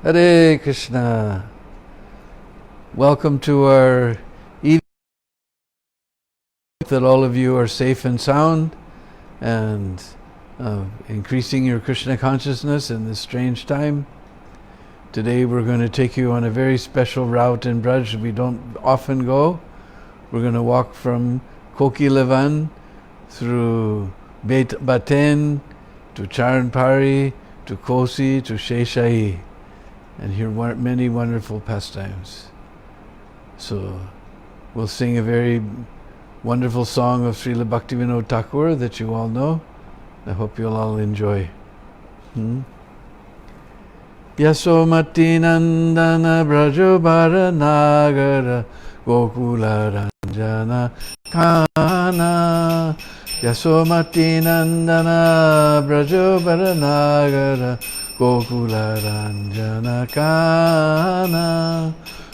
Hare Krishna. Welcome to our evening. That all of you are safe and sound and increasing your Krishna consciousness in this strange time. Today we're going to take you on a very special route in Braj we don't often go. We're going to walk from Kokilavan through Baten to Charanpari to Kosi to Sheshayi and hear many wonderful pastimes. So we'll sing a very wonderful song of Srila Bhaktivinoda Thakur that you all know. I hope you'll all enjoy. Yasomati Nandana Brajobara Nagara Gokula Ranjana Kana Yasomati Nandana Brajobara Nagara Gokula Ranjana Kana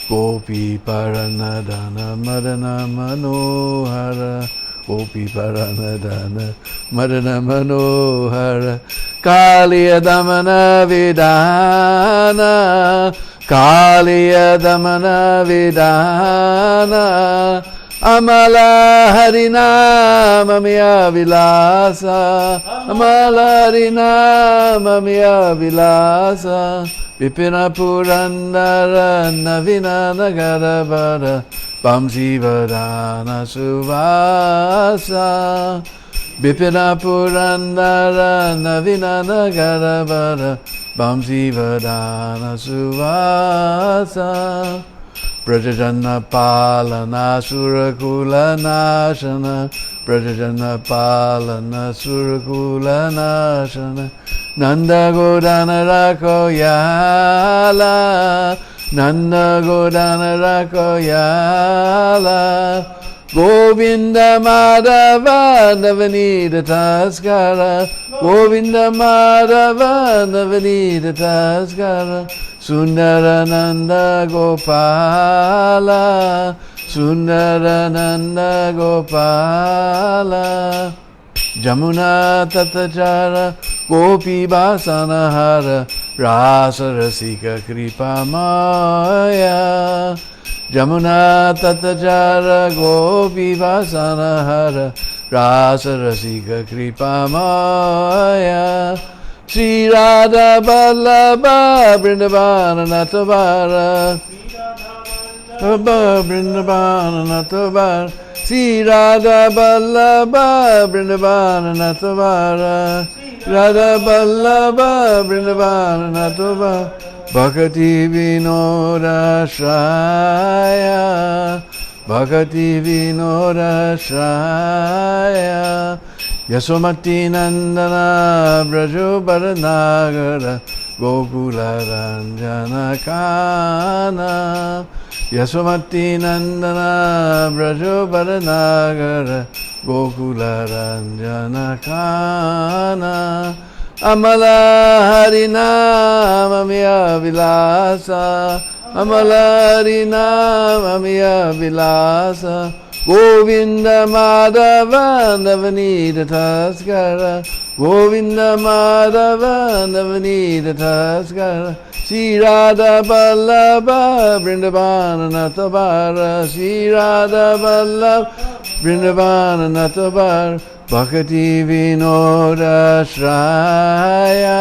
Gopi Paranadana Madana Manohara Gopi Paranadana Madana Manohara Kaliya Damana Vidana Kaliya Damana Vidana Amala Harinama Miya Vilasa Amala Harinama Miya Vilasa Vipina Purandara Navina Nagarabara Bamsi Vadana Suvasa Vipina Purandara Navina Nagarabara Bamsi Vadana Suvasa Brajajana Palana Surakula Nashana Brajajana Palana Surakula Nashana Nanda Godana Rako Yala Nanda Godana Rako Yala Govinda Madhava Navanita Taskara Govinda Madhava Navanita Taskara Sundarananda Gopala Sundarananda Gopala Jamuna Tatachara Gopi Basanahara Rasa Rasika Kripa Maya Jamuna Tatachara Gopi Vasanahara Rasa Rasika Kripa Maya Sri Radha Vallabha Vrindavana Natavara Vrindavana Natavara Sri Radha Vallabha Vrindavana Natavara Radha Vallabha Vrindavana Natavara Bhakati Vinoda Shraya Bhakati Vinoda Shraya Yasomati Nandana Brajo Baranagara Gokula Ranjana Kana Yasomati Nandana Brajo Baranagara Gokula Ranjana Kana Amala Harinama Miya Vilasa Amala Harinama Miya Vilasa Govinda Madhava Navanita Taskara Govinda Madhava Navanita Taskara Sri Radha Vallabha Vrindavana Natavara Sri Radha Vallabha Vrindavana Natavara Bhakati Vinoda Shraya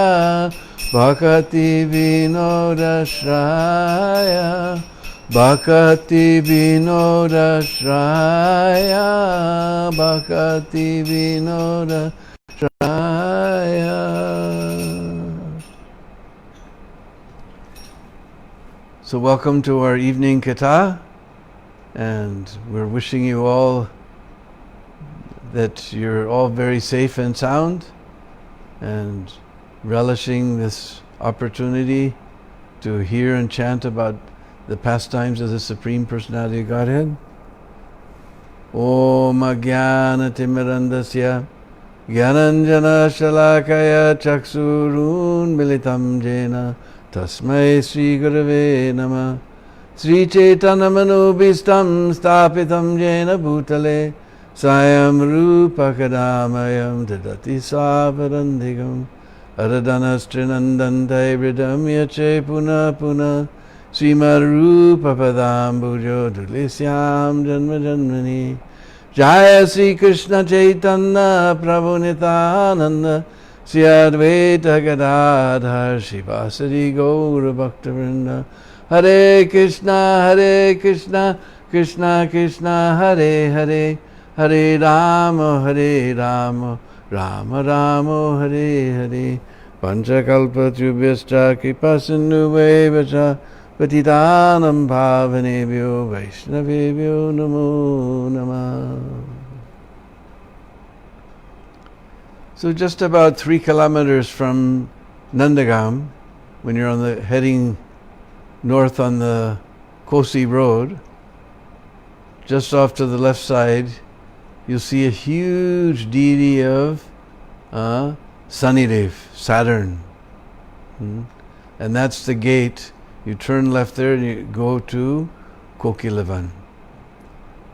Bhakati Vinoda Shraya Bhakati Vinoda Shraya Bhakati Vinoda Shraya. So welcome to our evening Katha, and we're wishing you all that you're all very safe and sound and relishing this opportunity to hear and chant about the pastimes of the Supreme Personality of Godhead. Om Ajnana Timirandasya Gyananjana Shalakaya Chaksurun Militam Jena Tasmai Sri Gurave Nama Sri Chaitanya Manubhistam Stapitam Jena Bhutale Sayam Rupa Kadamayam Dadati Savarandhigam Aradana Strinandante Vridamya Che Puna Puna Srimarupa Padambujo Dulisyam Janma Janmani Jaya Sri Krishna Chaitanya Prabhu Nityananda Sri Advaita Gadadhar Shivasari Gaura Bhaktivinoda Hare Krishna Krishna Krishna Hare Hare Hare Rama Rama Rama Hare Hare Panchakalpa Tubhyascha Kripa Sindhu Vacha Patitanam Bhavanebhyo Vaishnavebhyo Namo Namah. So just about 3 kilometers from Nandagam, when you're heading north on the Kosi Road, just off to the left side, you'll see a huge deity of Sanidev, Saturn. And that's the gate. You turn left there and you go to Kokilavan.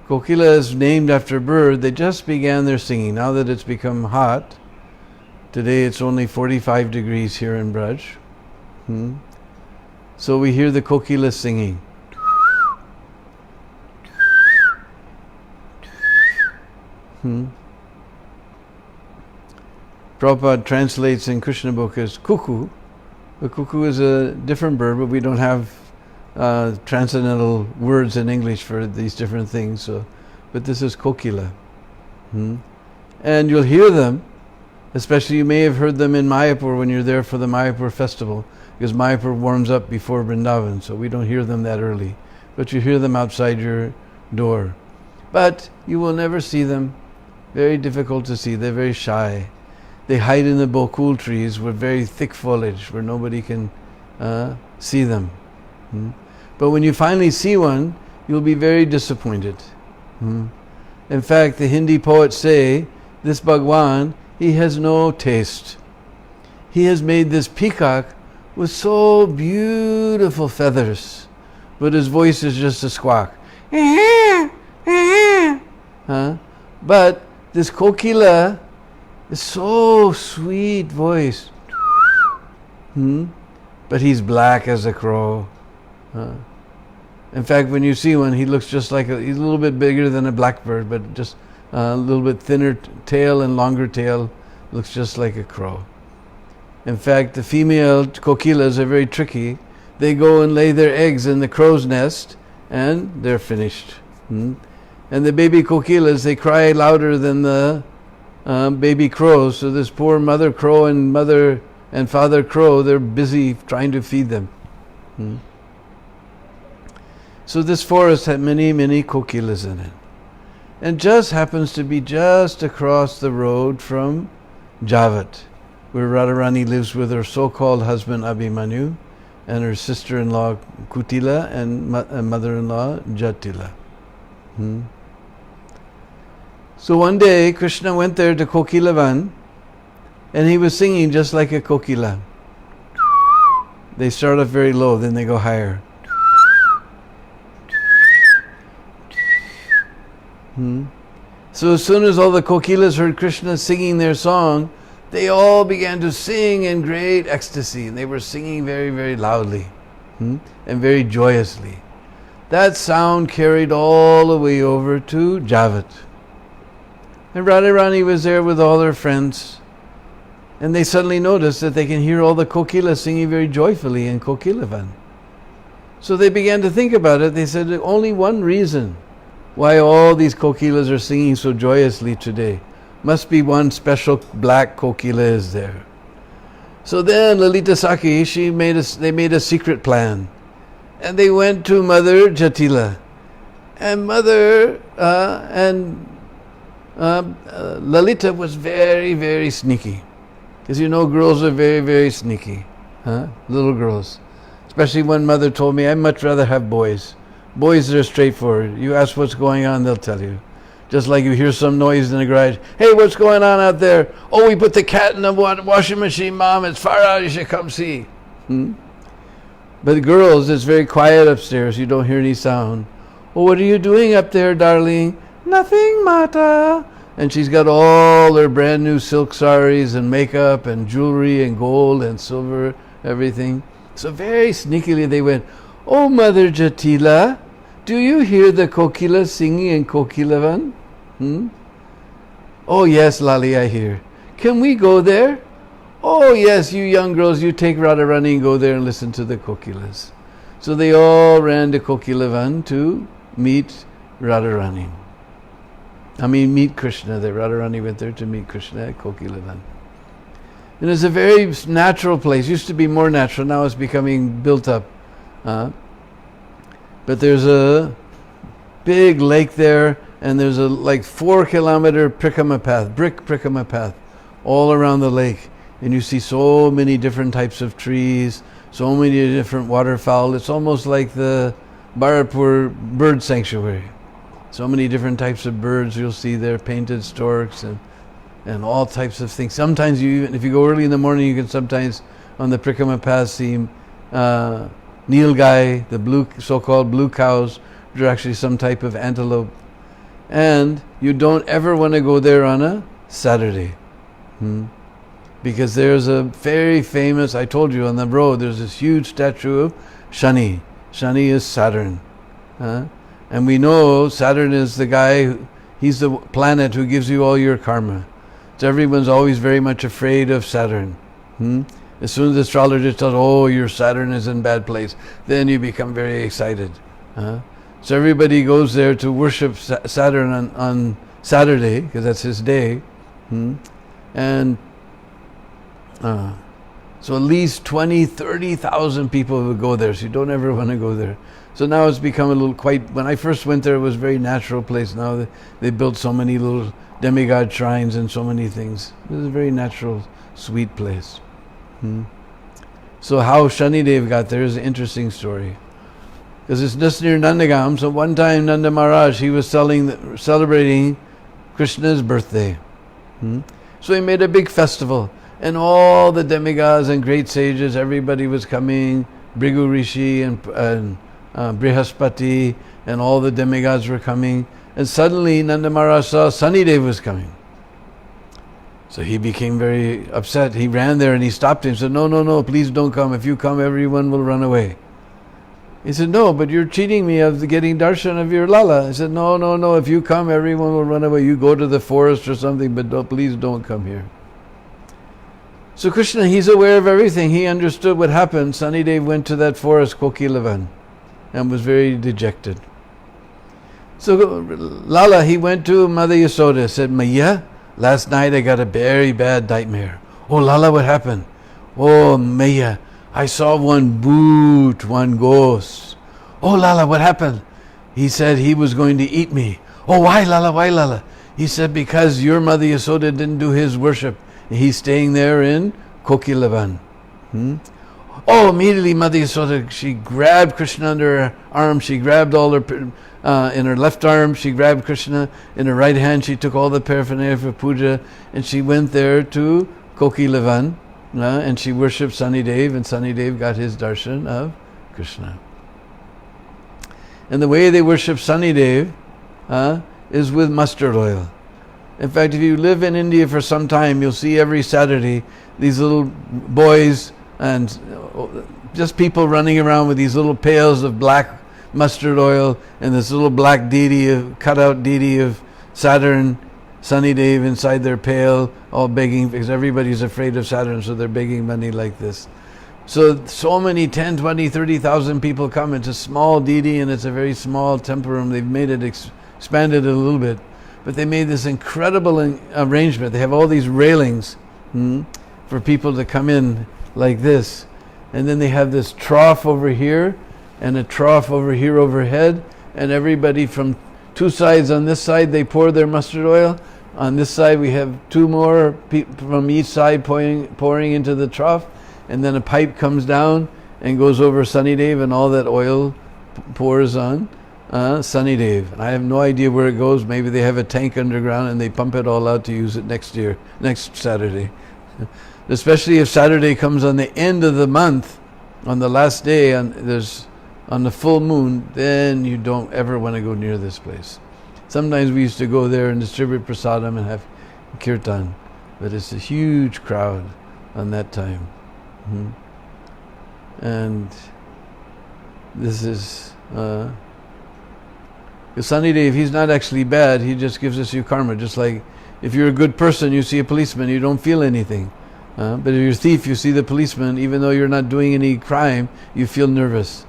Kokila is named after a bird. They just began their singing. Now that it's become hot, today it's only 45 degrees here in Braj. So we hear the kokila singing. Prabhupada translates in Krishna book as cuckoo. The cuckoo is a different bird, but we don't have transcendental words in English for these different things. So, but this is kokila. And you'll hear them, especially you may have heard them in Mayapur when you're there for the Mayapur festival, because Mayapur warms up before Vrindavan, so we don't hear them that early. But you hear them outside your door. But you will never see them. Very difficult to see. They're very shy. They hide in the bokul trees with very thick foliage where nobody can see them. But when you finally see one, you'll be very disappointed. In fact, the Hindi poets say, this Bhagwan, he has no taste. He has made this peacock with so beautiful feathers, but his voice is just a squawk. But this kokila is so sweet voice. But he's black as a crow. In fact, when you see one, he looks just like he's a little bit bigger than a blackbird, but just a little bit thinner tail and longer tail, looks just like a crow. In fact, the female kokilas are very tricky. They go and lay their eggs in the crow's nest, and they're finished. And the baby kokilas, they cry louder than the baby crows. So this poor mother crow and mother and father crow, they're busy trying to feed them. So this forest had many, many kokilas in it. And just happens to be just across the road from Javat, where Radharani lives with her so-called husband Abhimanyu and her sister-in-law Kutila and mother-in-law Jatila. So one day Krishna went there to Kokilavan and he was singing just like a kokila. They start off very low, then they go higher. So as soon as all the kokilas heard Krishna singing their song, they all began to sing in great ecstasy, and they were singing very, very loudly and very joyously. That sound carried all the way over to Javat. And Radharani was there with all her friends, and they suddenly noticed that they can hear all the kokilas singing very joyfully in Kokilavan. So they began to think about it. They said, only one reason why all these kokilas are singing so joyously today. Must be one special black kokila is there. So then Lalita Sakhi, they made a secret plan. And they went to Mother Jatila. And Mother Lalita was very, very sneaky. Because you know girls are very, very sneaky. Little girls. Especially when Mother told me, I'd much rather have boys. Boys are straightforward. You ask what's going on, they'll tell you. Just like you hear some noise in the garage. Hey, what's going on out there? Oh, we put the cat in the washing machine, Mom. It's far out. You should come see. But girls, it's very quiet upstairs. You don't hear any sound. Oh, what are you doing up there, darling? Nothing, Mata. And she's got all her brand new silk saris and makeup and jewelry and gold and silver, everything. So very sneakily they went, "Oh, Mother Jatila, do you hear the Kokila singing in Kokilavan?" "Oh yes, Lali, I hear. Can we go there?" "Oh yes, you young girls, you take Radharani and go there and listen to the Kokilas." So they all ran to Kokilavan to meet Radharani. Meet Krishna. Radharani went there to meet Krishna at Kokilavan. And it's a very natural place. It used to be more natural, now it's becoming built up. But there's a big lake there, and there's a 4-kilometer Prikama path, brick Prikama path, all around the lake. And you see so many different types of trees, so many different waterfowl. It's almost like the Bharatpur bird sanctuary. So many different types of birds you'll see there, painted storks and all types of things. Sometimes if you go early in the morning, you can sometimes on the Prikama path see Nilgai, the so-called blue cows, which are actually some type of antelope. And you don't ever want to go there on a Saturday. Because there's a very famous, I told you on the road, there's this huge statue of Shani. Shani is Saturn. And we know Saturn is the guy, he's the planet who gives you all your karma. So everyone's always very much afraid of Saturn. As soon as the astrologer tells, "Oh, your Saturn is in bad place," then you become very excited. So everybody goes there to worship Saturn on Saturday, because that's his day. And so at least 20, 30,000 people would go there, so you don't ever want to go there. So now it's become a little when I first went there, it was a very natural place. Now they built so many little demigod shrines and so many things. It was a very natural, sweet place. So how Shanidev got there is an interesting story. Because it's just near Nandagam, so one time Nanda Maharaj, he was celebrating Krishna's birthday. So he made a big festival. And all the demigods and great sages, everybody was coming. Bhrigu Rishi and Brihaspati and all the demigods were coming. And suddenly Nanda Maharaj saw Shanidev was coming. So he became very upset. He ran there and he stopped him and said, No, please don't come. If you come, everyone will run away. He said, "No, but you're cheating me of getting darshan of your Lala." He said, No, if you come, everyone will run away. You go to the forest or something, but please don't come here. So Krishna, he's aware of everything. He understood what happened. Shanidev went to that forest, Kokilavan, and was very dejected. So Lala, he went to Mother Yasoda, said, "Maya, last night I got a very bad nightmare." "Oh, Lala, what happened?" "Oh, Maya, I saw one ghost." "Oh, Lala, what happened?" "He said he was going to eat me." "Oh, why, Lala? He said, because your Mother Yasoda didn't do his worship. He's staying there in Kokilavan. Oh, immediately Mother Yasoda, she grabbed Krishna under her arm. She grabbed all her, in her left arm, she grabbed Krishna. In her right hand, she took all the paraphernalia for puja. And she went there to Kokilavan. And she worshipped Shanidev. And Shanidev got his darshan of Krishna. And the way they worship Shanidev is with mustard oil. In fact, if you live in India for some time, you'll see every Saturday these little boys and just people running around with these little pails of black mustard oil and this little black cutout deity of Saturn, Shanidev inside their pail, all begging, because everybody's afraid of Saturn, so they're begging money like this. So many 10, 20, 30,000 people come. It's a small deity and it's a very small temple. They've made it, expanded it a little bit. But they made this incredible arrangement. They have all these railings for people to come in like this. And then they have this trough over here and a trough over here overhead. And everybody from two sides, on this side they pour their mustard oil. On this side we have two more from each side pouring into the trough. And then a pipe comes down and goes over Shanidev, and all that oil pours on Shanidev. And I have no idea where it goes. Maybe they have a tank underground and they pump it all out to use it next Saturday. Especially if Saturday comes on the end of the month, on the last day, on the full moon, then you don't ever want to go near this place. Sometimes we used to go there and distribute prasadam and have kirtan, but it's a huge crowd on that time. And this is Sunnydev, he's not actually bad, he just gives us your karma. Just like if you're a good person, you see a policeman, you don't feel anything. But if you're a thief, you see the policeman, even though you're not doing any crime, you feel nervous.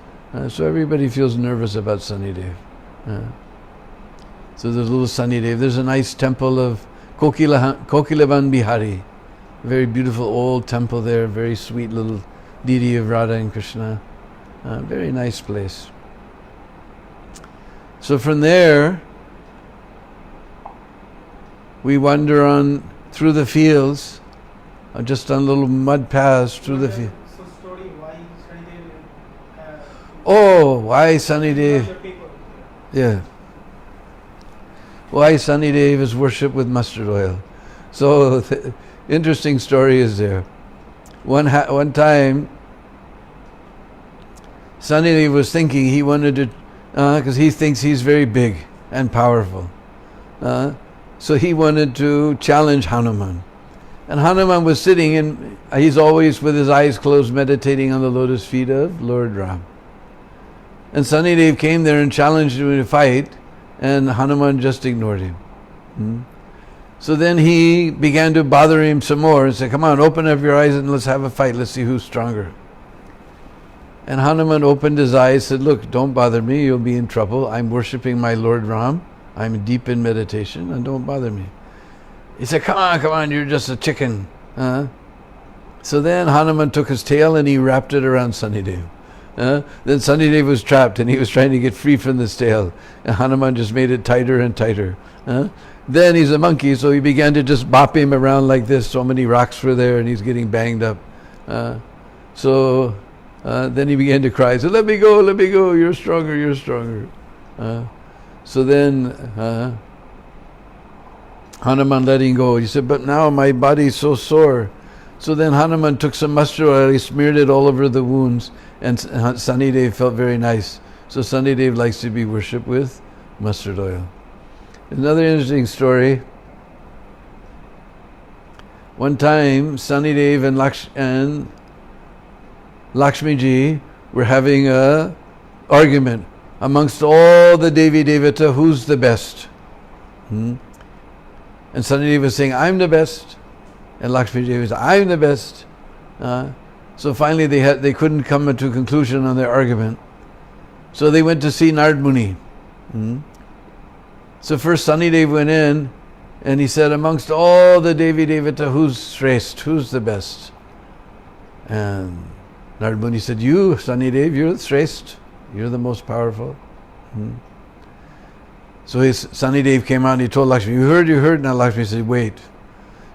So everybody feels nervous about Sunnydev. So there's a little Sunnydev. There's a nice temple of Kokilavan Bihari. A very beautiful old temple there, very sweet little deity of Radha and Krishna. Very nice place. So from there, we wander on through the fields, just on little mud paths through the field. So story why Sunnydev? Oh, why Sunnydev? Yeah. Why Sunnydev is worshipped with mustard oil. So the interesting story is there. One time, Sunnydev was thinking he wanted to, because he thinks he's very big and powerful. So he wanted to challenge Hanuman. And Hanuman was sitting and he's always with his eyes closed meditating on the lotus feet of Lord Ram. And Sunnydev came there and challenged him to fight, and Hanuman just ignored him. So then he began to bother him some more and said, come on, open up your eyes and let's have a fight, let's see who's stronger. And Hanuman opened his eyes, said, look, don't bother me, you'll be in trouble. I'm worshipping my Lord Ram. I'm deep in meditation, and don't bother me. He said, come on, you're just a chicken. So then Hanuman took his tail and he wrapped it around Sunnydev. Then Sunnydev was trapped and he was trying to get free from this tail. And Hanuman just made it tighter and tighter. Then he's a monkey, so he began to just bop him around like this. So many rocks were there and he's getting banged up. Then he began to cry. He said, let me go, you're stronger. So then Hanuman let him go. He said, but now my body is so sore. So then Hanuman took some mustard oil, he smeared it all over the wounds, and Sunnydev felt very nice. So Sunnydev likes to be worshipped with mustard oil. Another interesting story. One time, Sunnydev and Lakshmi Ji were having a argument amongst all the Devi Devata, who's the best? And Sunnydev was saying, I'm the best. And Lakshmi Ji was, I'm the best. So finally they couldn't come to a conclusion on their argument. So they went to see Narad Muni. So first Sunnydev went in and he said, amongst all the Devi Devata, who's Shrest, who's the best? And Narad Muni said, you, Sunnydev, you're the Shrest. You're the most powerful. So Sunnydev came out and he told Lakshmi, you heard? Now Lakshmi said, wait.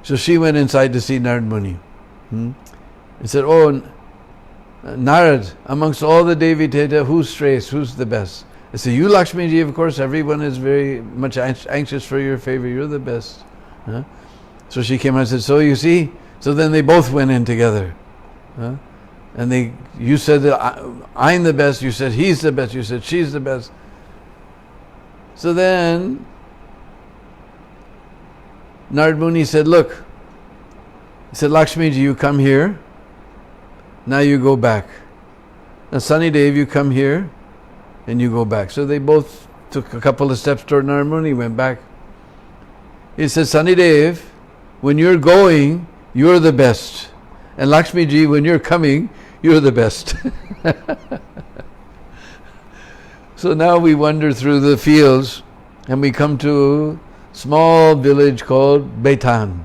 So she went inside to see Narad Muni. He said, oh, Narad, amongst all the Devi Devata, who's Shrest, who's the best? I said, you Lakshmi Ji, of course, everyone is very much anxious for your favor, you're the best. So she came out and said, so you see? So then they both went in together. And you said that I'm the best, you said he's the best, you said she's the best. So then Narad Muni said, look, he said, Lakshmi Ji, you come here, now you go back. Now Sunnydev, you come here, and you go back. So they both took a couple of steps toward Narad Muni, went back. He said, Sunnydev, when you're going, you're the best. And Lakshmi Ji, when you're coming, you're the best. So now we wander through the fields and we come to a small village called Baitan,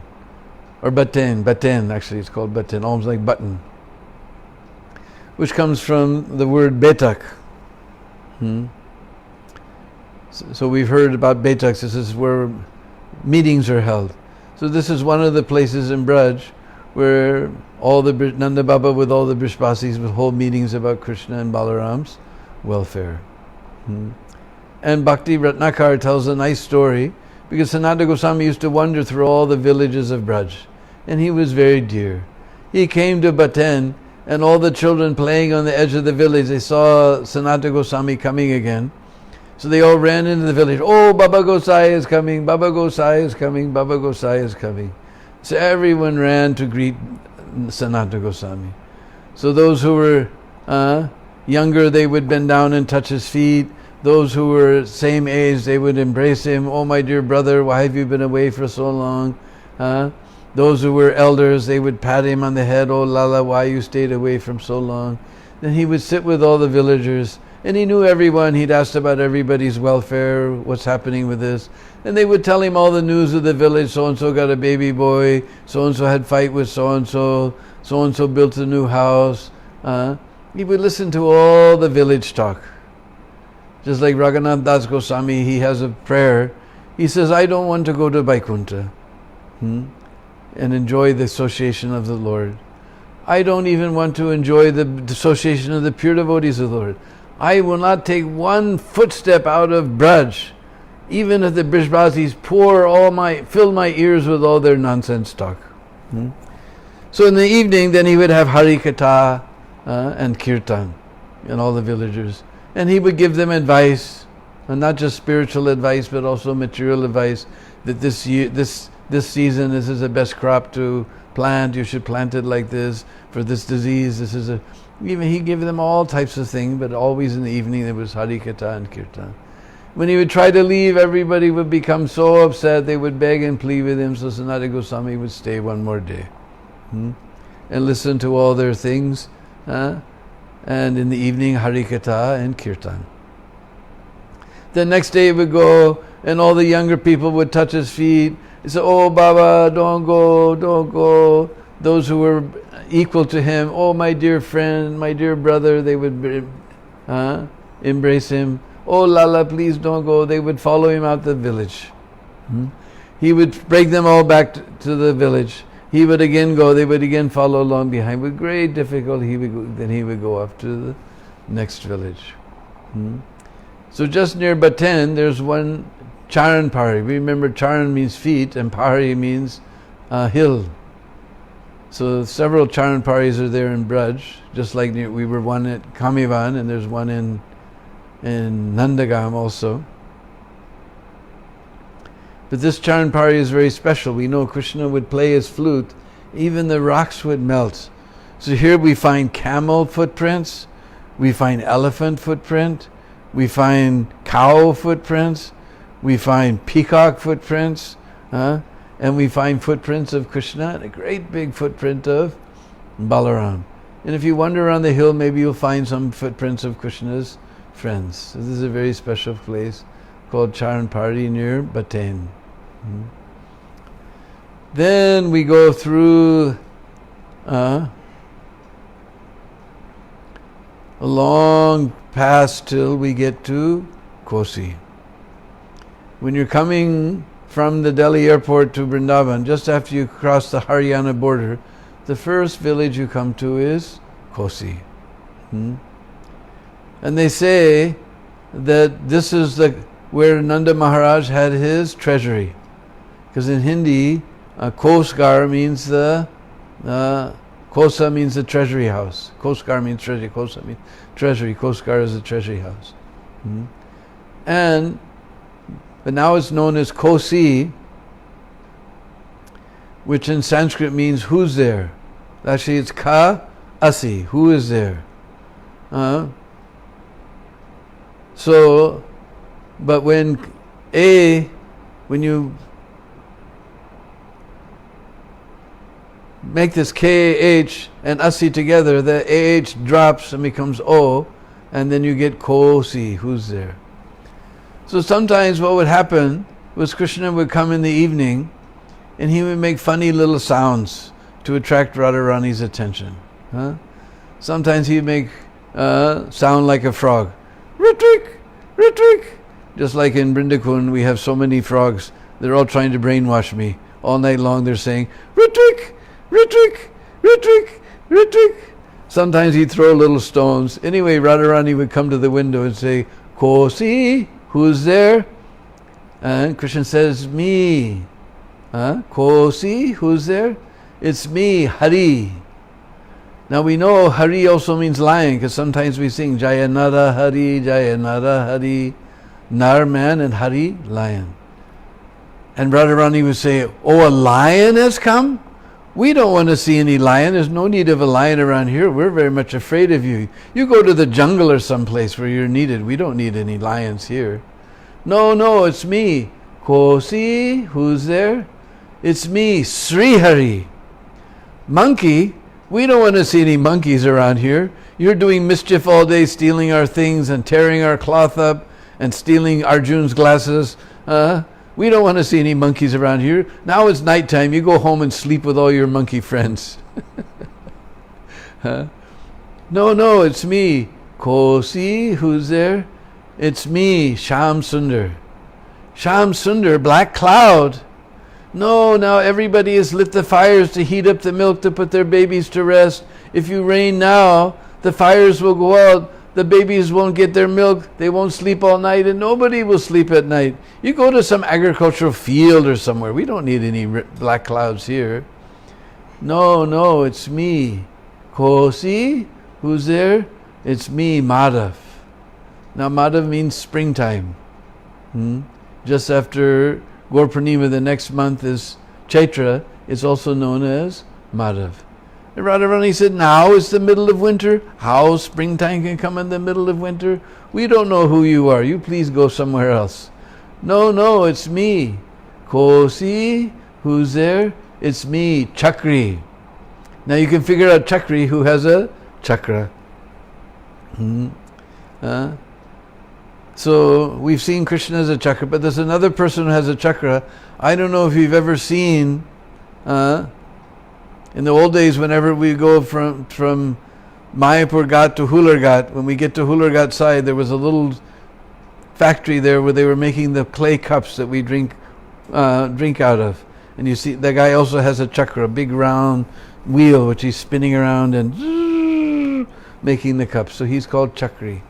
or Baten actually it's called Baten, almost like button, which comes from the word Betak. So we've heard about Betaks, this is where meetings are held. So this is one of the places in Braj where all the Nanda Baba with all the Brishbasis would hold meetings about Krishna and Balaram's welfare. And Bhakti Ratnakar tells a nice story because Sanatana Goswami used to wander through all the villages of Braj and he was very dear. He came to Baten and all the children playing on the edge of the village, they saw Sanatana Goswami coming again. So they all ran into the village. Oh, Baba Gosai is coming, Baba Gosai is coming, Baba Gosai is coming. So everyone ran to greet Sanatana Goswami. So those who were younger, they would bend down and touch his feet. Those who were same age, they would embrace him. Oh, my dear brother, why have you been away for so long? Those who were elders, they would pat him on the head. Oh, Lala, why you stayed away from so long? Then he would sit with all the villagers, and he knew everyone. He'd asked about everybody's welfare, what's happening with this. And they would tell him all the news of the village. So-and-so got a baby boy. So-and-so had fight with so-and-so. So-and-so built a new house. He would listen to all the village talk. Just like Raghunath Das Goswami, he has a prayer. He says, I don't want to go to Vaikuntha and enjoy the association of the Lord. I don't even want to enjoy the association of the pure devotees of the Lord. I will not take one footstep out of Braj, even if the Brajbasis fill my ears with all their nonsense talk. So in the evening, then he would have Hari Katha and Kirtan and all the villagers. And he would give them advice, and not just spiritual advice, but also material advice, that this season, this is the best crop to plant, you should plant it like this, for this disease, even he gave them all types of things, but always in the evening there was Hari Katha and Kirtan. When he would try to leave, everybody would become so upset, they would beg and plead with him, so Sanatana Goswami would stay one more day and listen to all their things, and in the evening Hari Katha and Kirtan. The next day he would go, and all the younger people would touch his feet. He said, oh Baba, don't go, don't go. Those who were equal to him, oh my dear friend, my dear brother, they would embrace him. Oh Lala, please don't go. They would follow him out the village. He would break them all back to the village. He would again go, they would again follow along behind. With great difficulty, then he would go up to the next village. So just near Baten, there's one Charan Pari. Remember, Charan means feet and Pari means hill. So several Charan Paris are there in Braj, just like we were one at Kamivan, and there's one in Nandagam also. But this Charan Pari is very special. We know Krishna would play his flute, even the rocks would melt. So here we find camel footprints, we find elephant footprint, we find cow footprints, we find peacock footprints, and we find footprints of Krishna and a great big footprint of Balaram. And if you wander around the hill, maybe you'll find some footprints of Krishna's friends. So this is a very special place called Charan Pari near Baten. Then we go through a long pass till we get to Kosi. When you're coming from the Delhi airport to Vrindavan, just after you cross the Haryana border, the first village you come to is Kosi. And they say that this is where Nanda Maharaj had his treasury. Because in Hindi, Kosgar means Kosa means the treasury house. Kosgar means treasury, Kosa means treasury. Kosgar is the treasury house. But now it's known as Kosi, which in Sanskrit means who's there. Actually it's Ka Asi, who is there. But when you make this K-H and Asi together, the A-H drops and becomes O, and then you get Kosi, who's there. So sometimes what would happen was Krishna would come in the evening and he would make funny little sounds to attract Radharani's attention. Sometimes he would make sound like a frog. Ritwik, Ritwik. Just like in Brindakun we have so many frogs. They're all trying to brainwash me. All night long they're saying, Ritwik, Ritwik, Ritwik, Ritwik. Sometimes he'd throw little stones. Anyway, Radharani would come to the window and say, Kosi, who's there? And Krishna says, me. Kosi, who's there? It's me, Hari. Now we know Hari also means lion, because sometimes we sing Jayanara Hari, Jayanara Hari. Nar, man, and Hari, lion. And Radharani would say, oh, a lion has come? We don't want to see any lion. There's no need of a lion around here. We're very much afraid of you. You go to the jungle or someplace where you're needed. We don't need any lions here. No, it's me. Kosi, who's there? It's me, Sri Hari. Monkey, we don't want to see any monkeys around here. You're doing mischief all day, stealing our things and tearing our cloth up and stealing Arjun's glasses. We don't want to see any monkeys around here. Now it's nighttime. You go home and sleep with all your monkey friends. No, it's me. Kosi, who's there? It's me, Sham Sundar. Sham Sundar, black cloud. No, now everybody has lit the fires to heat up the milk to put their babies to rest. If you rain now, the fires will go out. The babies won't get their milk. They won't sleep all night, and nobody will sleep at night. You go to some agricultural field or somewhere. We don't need any black clouds here. No, it's me. Kosi, who's there? It's me, Madhav. Now Madhav means springtime. Just after Gaur Purnima, the next month is Chaitra. It's also known as Madhav. And Radharani said, now is the middle of winter. How springtime can come in the middle of winter? We don't know who you are. You please go somewhere else. No, it's me. Kosi, who's there? It's me, Chakri. Now you can figure out Chakri, who has a chakra. So we've seen Krishna as a chakra, but there's another person who has a chakra. I don't know if you've ever seen, in the old days, whenever we go from Mayapur Ghat to Hular Ghat, when we get to Hular Ghat side, there was a little factory there where they were making the clay cups that we drink out of. And you see, that guy also has a chakra, a big round wheel which he's spinning around and making the cups. So he's called Chakri.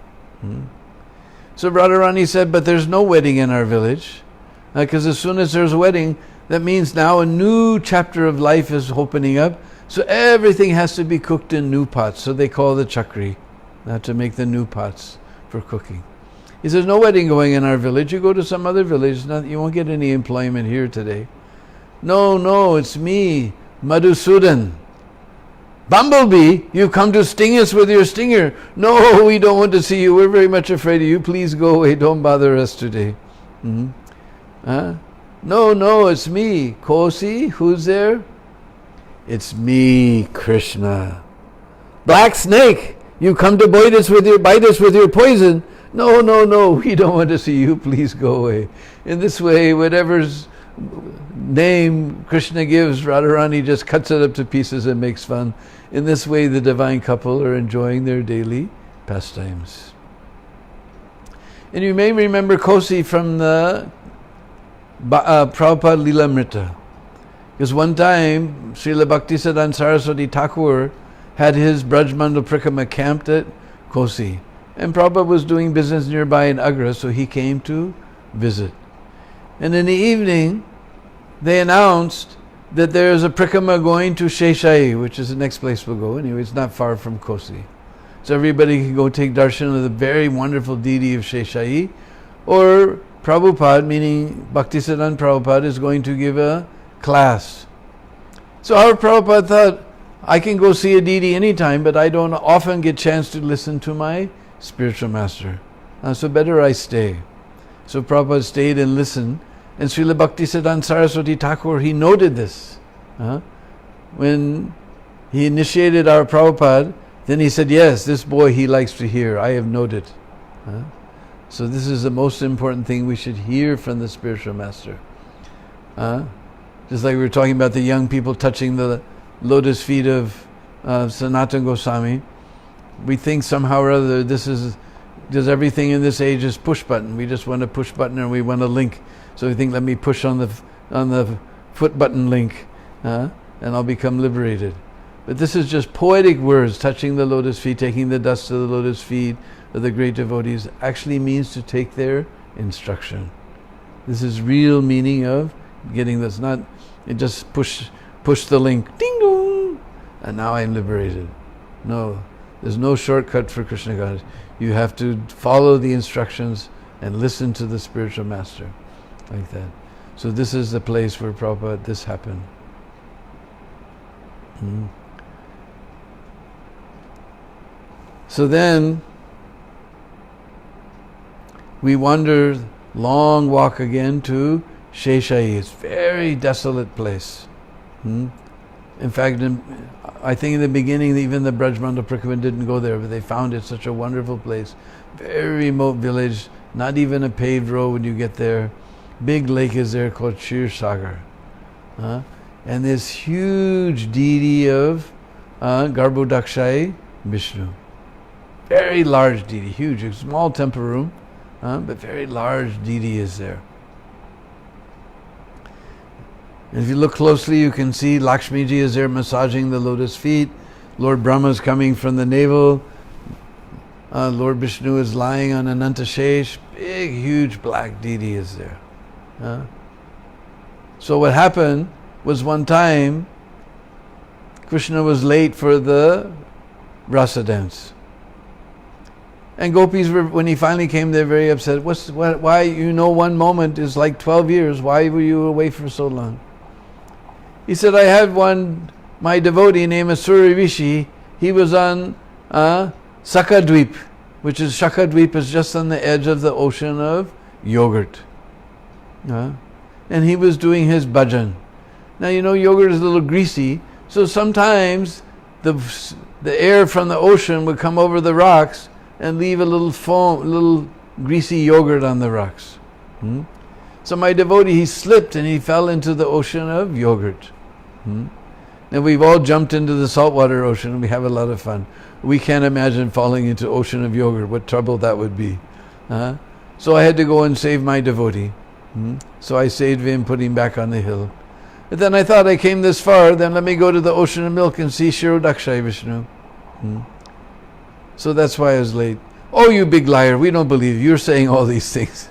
So Radharani said, but there's no wedding in our village, because as soon as there's a wedding, that means now a new chapter of life is opening up. So everything has to be cooked in new pots. So they call the Chakri, to make the new pots for cooking. He says, no wedding going in our village. You go to some other village, you won't get any employment here today. No, it's me, Madhusudan. Bumblebee, you've come to sting us with your stinger. No, we don't want to see you. We're very much afraid of you. Please go away. Don't bother us today. No, it's me. Kosi, who's there? It's me, Krishna. Black snake, you come to bite us with your poison. No, we don't want to see you. Please go away. In this way, whatever's name Krishna gives, Radharani just cuts it up to pieces and makes fun. In this way, the divine couple are enjoying their daily pastimes. And you may remember Kosi from the Prabhupada Lilamrita. Because one time, Srila Bhaktisiddhanta Saraswati Thakur had his Brajmandal Prikrama camped at Kosi. And Prabhupada was doing business nearby in Agra, so he came to visit. And in the evening, they announced that there's a Prikrama going to Sheshayi, which is the next place we'll go. Anyway, it's not far from Kosi. So everybody can go take darshan of the very wonderful deity of Sheshayi. Or Prabhupada, meaning Bhaktisiddhanta Prabhupada, is going to give a class. So our Prabhupada thought, I can go see a deity anytime, but I don't often get chance to listen to my spiritual master. So better I stay. So Prabhupada stayed and listened. And Srila Bhaktisiddhanta Saraswati Thakur, he noted this. When he initiated our Prabhupada, then he said, yes, this boy he likes to hear. I have noted. So this is the most important thing we should hear from the spiritual master. Just like we were talking about the young people touching the lotus feet of Sanatana Goswami. We think somehow or other does everything in this age is push button. We just want a push button and we want a link. So we think, let me push on the foot button link, and I'll become liberated. But this is just poetic words. Touching the lotus feet, taking the dust of the lotus feet of the great devotees actually means to take their instruction. This is real meaning of getting this. Not it just push the link, ding dong, and now I'm liberated. No, there's no shortcut for Krishna consciousness. You have to follow the instructions and listen to the spiritual master, like that. So this is the place where Prabhupada, this happened. So then we wander, long walk again to Sheshayi. It's a very desolate place. In fact, I think in the beginning, even the Brajmandal Prakavan didn't go there, but they found it such a wonderful place. Very remote village, not even a paved road when you get there. Big lake is there called Kshirshagar. And this huge deity of Garbhodakshai Vishnu. Very large deity, huge, a small temple room, but very large deity is there. And if you look closely, you can see Lakshmiji is there massaging the lotus feet. Lord Brahma is coming from the navel. Lord Vishnu is lying on Anantashesh. Big, huge black deity is there. So what happened was one time, Krishna was late for the rasa dance. And gopis were, when he finally came, they're very upset. Why, you know, one moment is like 12 years. Why were you away for so long? He said, I had my devotee named Asura-Rishi. He was on Sakadweep, which is, Sakadweep is just on the edge of the ocean of yogurt. And he was doing his bhajan. Now, you know, yogurt is a little greasy, so sometimes the air from the ocean would come over the rocks and leave a little foam, little greasy yogurt on the rocks. So my devotee, he slipped and he fell into the ocean of yogurt. Now we've all jumped into the saltwater ocean and we have a lot of fun. We can't imagine falling into ocean of yogurt, what trouble that would be. So I had to go and save my devotee. So I saved him, put him back on the hill. But then I thought, I came this far, then let me go to the ocean of milk and see Kshirodakshai Vishnu. So that's why I was late. Oh, you big liar, we don't believe you. You're saying all these things.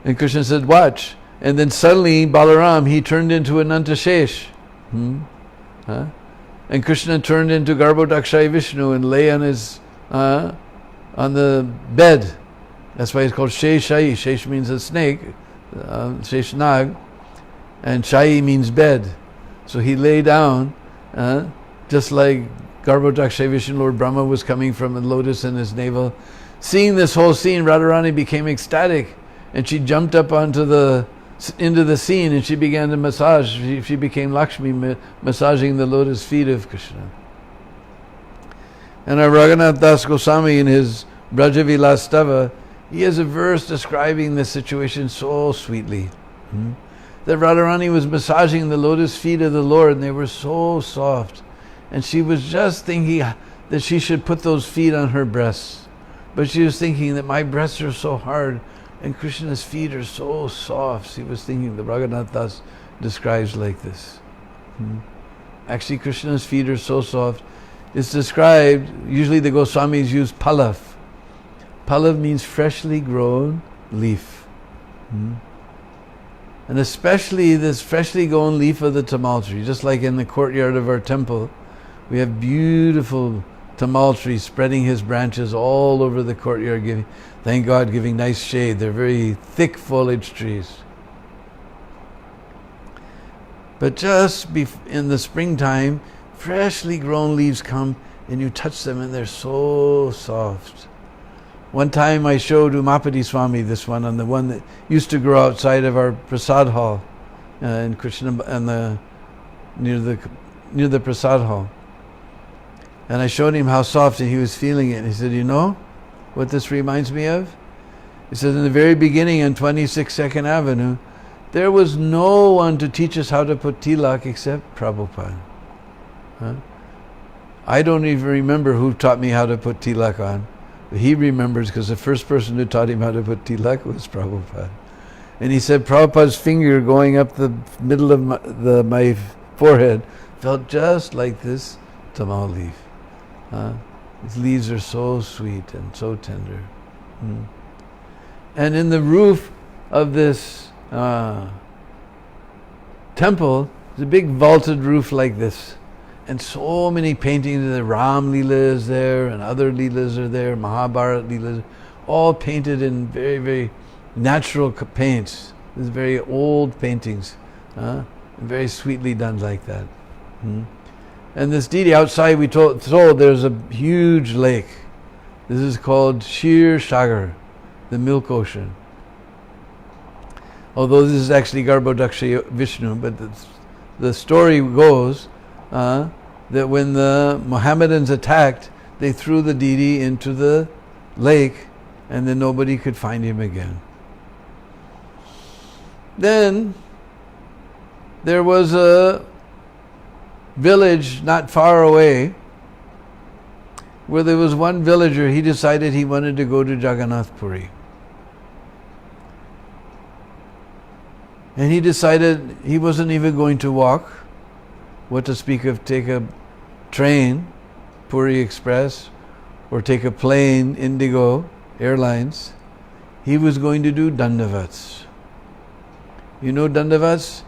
And Krishna said, watch. And then suddenly Balaram, he turned into Anantashesh. And Krishna turned into Garbhodakshai Vishnu and lay on his on the bed. That's why it's called Sheshayi. Shesh means a snake, Sheshnag, and Shayi means bed. So he lay down, just like Garbhodakshai Vishnu, Lord Brahma was coming from a lotus in his navel. Seeing this whole scene, Radharani became ecstatic, and she jumped up into the scene and she began to massage. She became Lakshmi, massaging the lotus feet of Krishna. And our Raghunath Das Goswami in his Brajavilas Stava, he has a verse describing this situation so sweetly. That Radharani was massaging the lotus feet of the Lord and they were so soft. And she was just thinking that she should put those feet on her breasts. But she was thinking that my breasts are so hard and Krishna's feet are so soft. She was thinking, the Raghunath Das describes like this. Actually, Krishna's feet are so soft. It's described, usually the Goswamis use palav. Palav means freshly grown leaf. And especially this freshly grown leaf of the tamal tree, just like in the courtyard of our temple, we have beautiful tamal tree spreading his branches all over the courtyard, giving nice shade. They're very thick foliage trees. But just in the springtime, freshly grown leaves come and you touch them and they're so soft. One time I showed Umapati Swami this one, on the one that used to grow outside of our prasad hall in Krishna, and near the prasad hall. And I showed him how soft, and he was feeling it. And he said, you know what this reminds me of? He said, in the very beginning on 26 2nd Avenue, there was no one to teach us how to put tilak except Prabhupada. I don't even remember who taught me how to put tilak on. But he remembers, because the first person who taught him how to put tilak was Prabhupada. And he said Prabhupada's finger going up the middle of my forehead felt just like this tamal leaf. Its leaves are so sweet and so tender. And in the roof of this temple, there's a big vaulted roof like this. And so many paintings. The Ram Leela is there, and other Leelas are there, Mahabharata Leelas, all painted in very, very natural paints. These very old paintings, very sweetly done like that. And this deity outside, we told there's a huge lake. This is called Sheshayi, the milk ocean. Although this is actually Garbhodaksha Vishnu, but the story goes that when the Mohammedans attacked, they threw the deity into the lake, and then nobody could find him again. Then there was a village not far away where there was one villager. He decided he wanted to go to Jagannath Puri. And he decided he wasn't even going to walk, what to speak of take a train, Puri Express, or take a plane, Indigo Airlines. He was going to do dandavats. You know dandavats?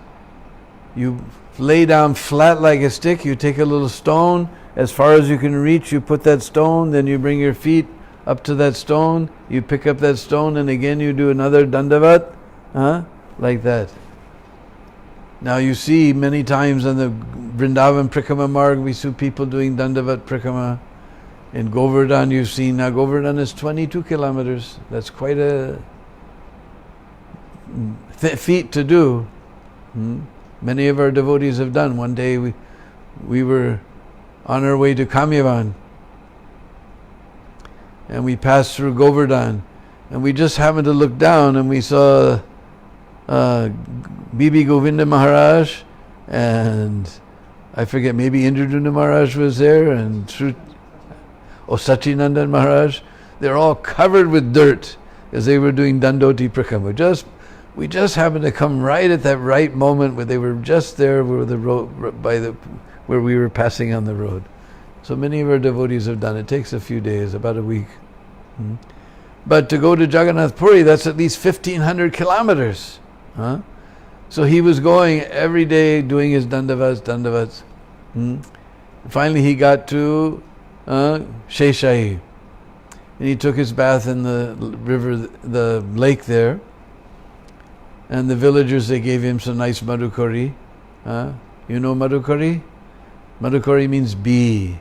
You lay down flat like a stick, you take a little stone, as far as you can reach, you put that stone, then you bring your feet up to that stone, you pick up that stone, and again you do another dandavat, like that. Now you see many times on the Vrindavan Prikrama Marg, we see people doing dandavat Prikrama. In Govardhan you've seen, now Govardhan is 22 kilometers, that's quite a feat to do. Many of our devotees have done. One day we were on our way to Kamyavan, and we passed through Govardhan, and we just happened to look down and we saw Bibi Govinda Maharaj, and I forget, maybe Indraduna Maharaj was there, and Sachinandan Maharaj. They're all covered with dirt as they were doing Dandoti Prikrama. We just happened to come right at that right moment where they were just there where the road, where we were passing on the road. So many of our devotees have done it. It takes a few days, about a week. But to go to Jagannath Puri, that's at least 1,500 kilometers. So he was going every day doing his dandavats. Finally he got to Sheshayi, and he took his bath in the river, the lake there. And the villagers, they gave him some nice madhukari. You know madhukari? Madhukari means bee.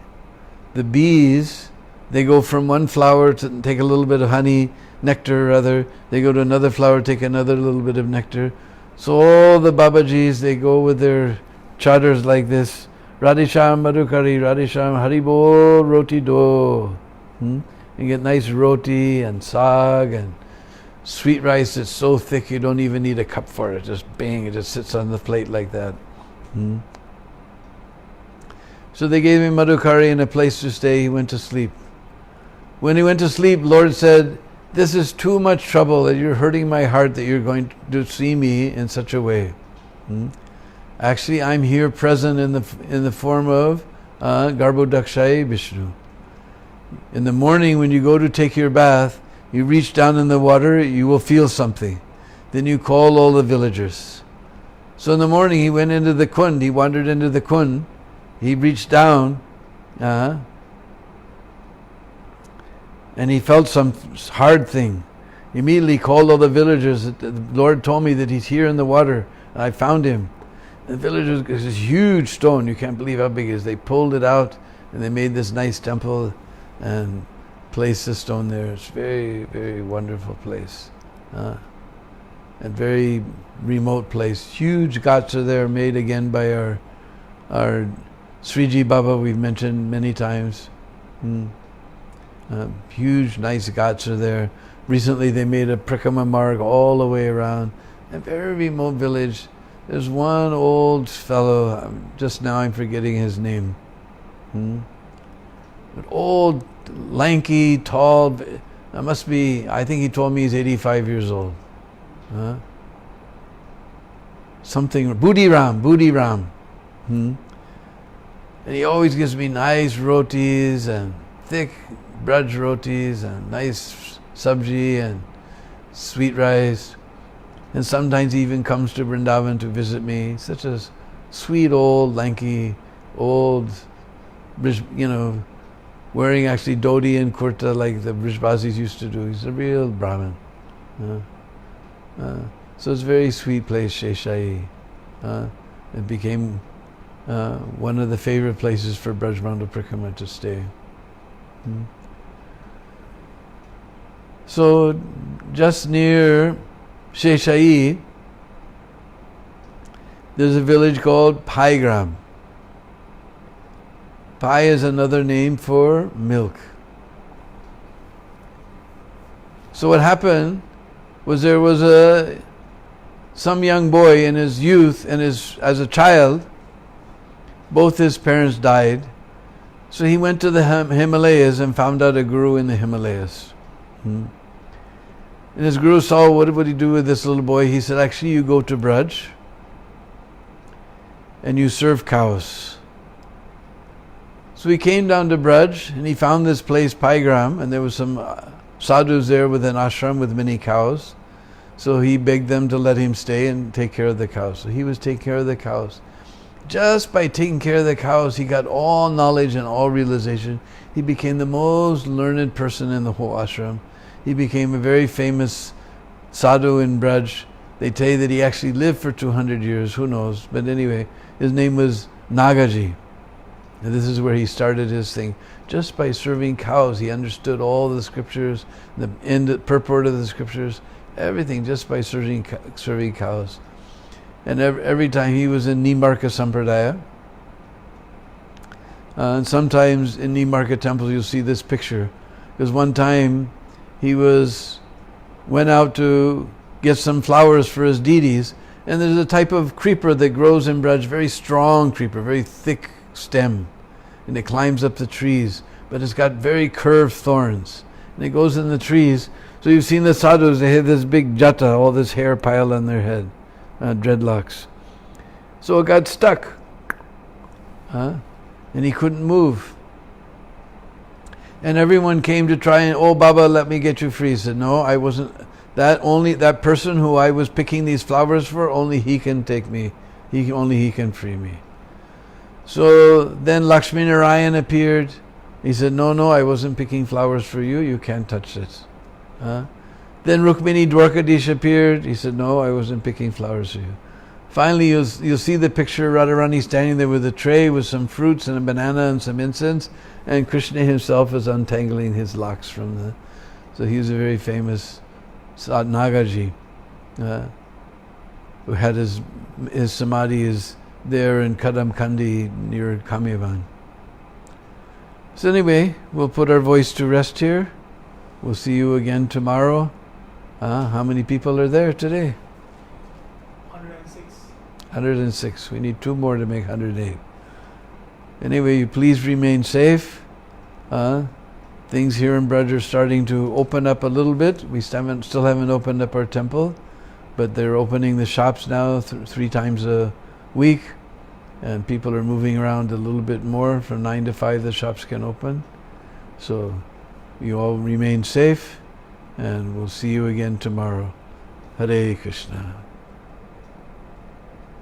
The bees, they go from one flower to take a little bit of honey, nectar or other. They go to another flower, take another little bit of nectar. So all the Babajis, they go with their chadars like this. Radhisham madhukari, Radhisham haribol roti do. You get nice roti and sag and sweet rice that's so thick you don't even need a cup for it. Just bang, it just sits on the plate like that. So they gave him madhukari and a place to stay. He went to sleep. When he went to sleep, Lord said, "This is too much trouble, that you're hurting my heart, that you're going to see me in such a way. Actually, I'm here present in the form of Garbhodaksha Vishnu. In the morning when you go to take your bath, you reach down in the water, you will feel something. Then you call all the villagers." So in the morning he went into the kund, he wandered into the kund, he reached down, and he felt some hard thing. Immediately called all the villagers. The Lord told me that he's here in the water, and I found him. The villagers, it's this huge stone, you can't believe how big it is. They pulled it out and they made this nice temple and placed the stone there. It's a very, very wonderful place. A very remote place. Huge ghats are there, made again by our Sriji Baba, we've mentioned many times. Huge, nice ghats are there. Recently they made a Prikrama Marg all the way around. A very remote village. There's one old fellow, just now I'm forgetting his name. An old, lanky, tall, must be, I think he told me he's 85 years old. Something, Budi Ram. And he always gives me nice rotis and thick braj rotis and nice sabji and sweet rice. And sometimes he even comes to Vrindavan to visit me. Such a sweet old lanky old, wearing actually dhoti and kurta like the Brijbasis used to do. He's a real Brahmin. So it's a very sweet place, Sheshayi. It became one of the favorite places for Brajmandal Prikrama to stay. So just near Sheshayi, there's a village called Paigram. Pai is another name for milk. So what happened was there was some young boy in his youth and as a child, both his parents died. So he went to the Himalayas and found out a guru in the Himalayas. And his guru saw, what would he do with this little boy? He said, actually you go to Braj and you serve cows. So he came down to Braj and he found this place, Paigram, and there was some sadhus there with an ashram with many cows. So he begged them to let him stay and take care of the cows. So he was taking care of the cows. Just by taking care of the cows, he got all knowledge and all realization. He became the most learned person in the whole ashram. He became a very famous sadhu in Braj. They tell you that he actually lived for 200 years, who knows. But anyway, his name was Nagaji. And this is where he started his thing. Just by serving cows, he understood all the scriptures, the purport of the scriptures, everything just by serving cows. And every time he was in Nimarka Sampradaya, and sometimes in Nimarka temples you'll see this picture. Because one time he went out to get some flowers for his deities, and there's a type of creeper that grows in Braj, very strong creeper, very thick stem, and it climbs up the trees, but it's got very curved thorns, and it goes in the trees. So you've seen the sadhus, they have this big jata, all this hair piled on their head, dreadlocks. So it got stuck, and he couldn't move. And everyone came to try and, oh Baba, let me get you free. He said, no, I wasn't, that person who I was picking these flowers for, only he can take me, only he can free me. So then Lakshmi Narayan appeared. He said, no, I wasn't picking flowers for you, you can't touch it. Then Rukmini Dwarkadish appeared. He said, no, I wasn't picking flowers for you. Finally, you'll see the picture, Radharani standing there with a tray with some fruits and a banana and some incense, and Krishna himself is untangling his locks from so he was a very famous Nagaji, who had his samadhi is there in Kadamkandi near Kamyavan. So anyway, we'll put our voice to rest here. We'll see you again tomorrow. How many people are there today? 106. 106. We need 2 more to make 108. Anyway, you please remain safe. Things here in Braj are starting to open up a little bit. We still haven't opened up our temple, but they're opening the shops now 3 times a week, and people are moving around a little bit more. From 9 to 5 the shops can open. So you all remain safe, and we'll see you again tomorrow. Hare Krishna.